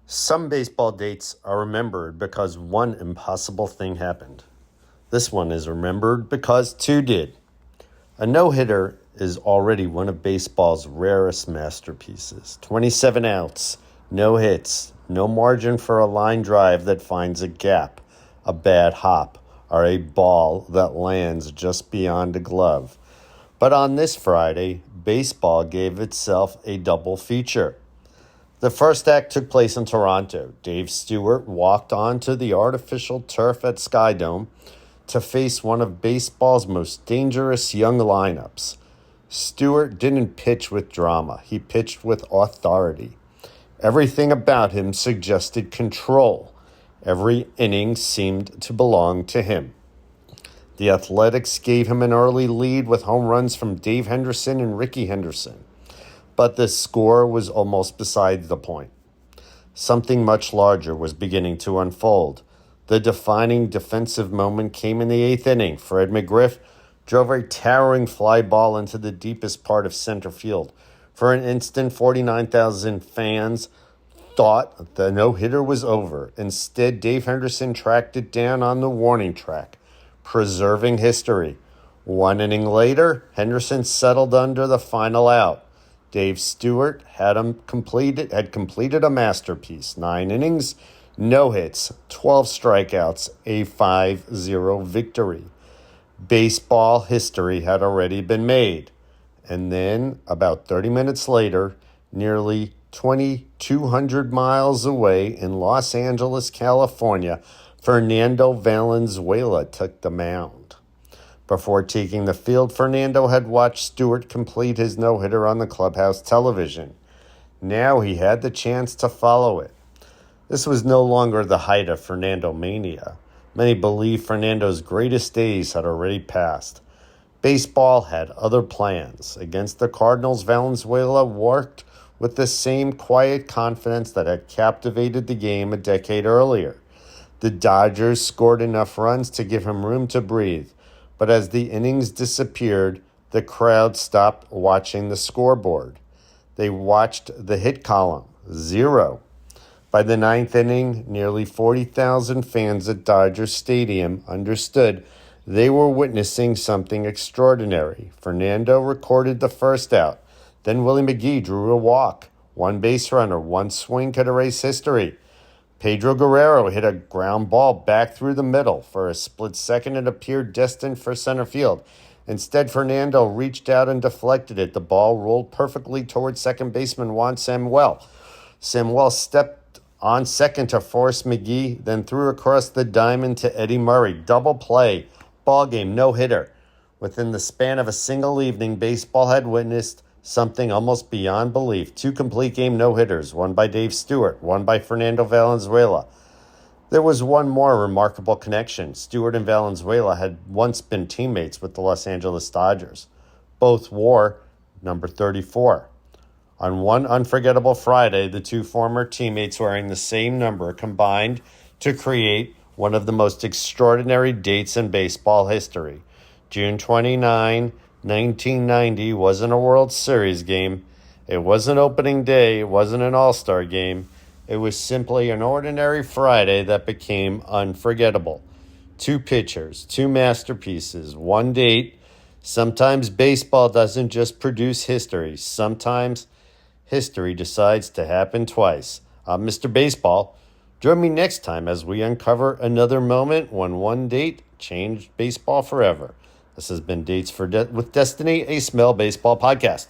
Some baseball dates are remembered because one impossible thing happened. This one is remembered because two did. A no-hitter is already one of baseball's rarest masterpieces. 27 outs, no hits, no margin for a line drive that finds a gap, a bad hop, or a ball that lands just beyond a glove. But on this Friday, baseball gave itself a double feature. The first act took place in Toronto. Dave Stewart walked onto the artificial turf at Skydome to face one of baseball's most dangerous young lineups. Stewart didn't pitch with drama. He pitched with authority. Everything about him suggested control. Every inning seemed to belong to him. The Athletics gave him an early lead with home runs from Dave Henderson and Ricky Henderson. But the score was almost beside the point. Something much larger was beginning to unfold. The defining defensive moment came in the eighth inning. Fred McGriff drove a towering fly ball into the deepest part of center field. For an instant, 49,000 fans thought the no-hitter was over. Instead, Dave Henderson tracked it down on the warning track, preserving history. One inning later, Henderson settled under the final out. Dave Stewart had completed a masterpiece. 9 innings, no hits, 12 strikeouts, a 5-0 victory. Baseball history had already been made. And then, about 30 minutes later, nearly 2,200 miles away in Los Angeles, California, Fernando Valenzuela took the mound. Before taking the field, Fernando had watched Stewart complete his no-hitter on the clubhouse television. Now he had the chance to follow it. This was no longer the height of Fernando mania. Many believe Fernando's greatest days had already passed. Baseball had other plans. Against the Cardinals, Valenzuela worked with the same quiet confidence that had captivated the game a decade earlier. The Dodgers scored enough runs to give him room to breathe. But as the innings disappeared, the crowd stopped watching the scoreboard. They watched the hit column, 0. By the ninth inning, nearly 40,000 fans at Dodger Stadium understood they were witnessing something extraordinary. Fernando recorded the first out. Then Willie McGee drew a walk. One base runner, one swing could erase history. Pedro Guerrero hit a ground ball back through the middle. For a split second, it appeared destined for center field. Instead, Fernando reached out and deflected it. The ball rolled perfectly towards second baseman Juan Samuel. Samuel stepped on second to force McGee, then threw across the diamond to Eddie Murray. Double play, ball game, no-hitter. Within the span of a single evening, baseball had witnessed something almost beyond belief. 2 complete game no-hitters, one by Dave Stewart, one by Fernando Valenzuela. There was one more remarkable connection. Stewart and Valenzuela had once been teammates with the Los Angeles Dodgers. Both wore number 34. On one unforgettable Friday, the two former teammates wearing the same number combined to create one of the most extraordinary dates in baseball history. June 29, 1990 wasn't a World Series game. It wasn't opening day. It wasn't an All-Star game. It was simply an ordinary Friday that became unforgettable. 2 pitchers, 2 masterpieces, 1 date. Sometimes baseball doesn't just produce history. Sometimes history decides to happen twice. I'm Mr. Baseball. Join me next time as we uncover another moment when one date changed baseball forever. This has been Dates with Destiny, a Smell Baseball podcast.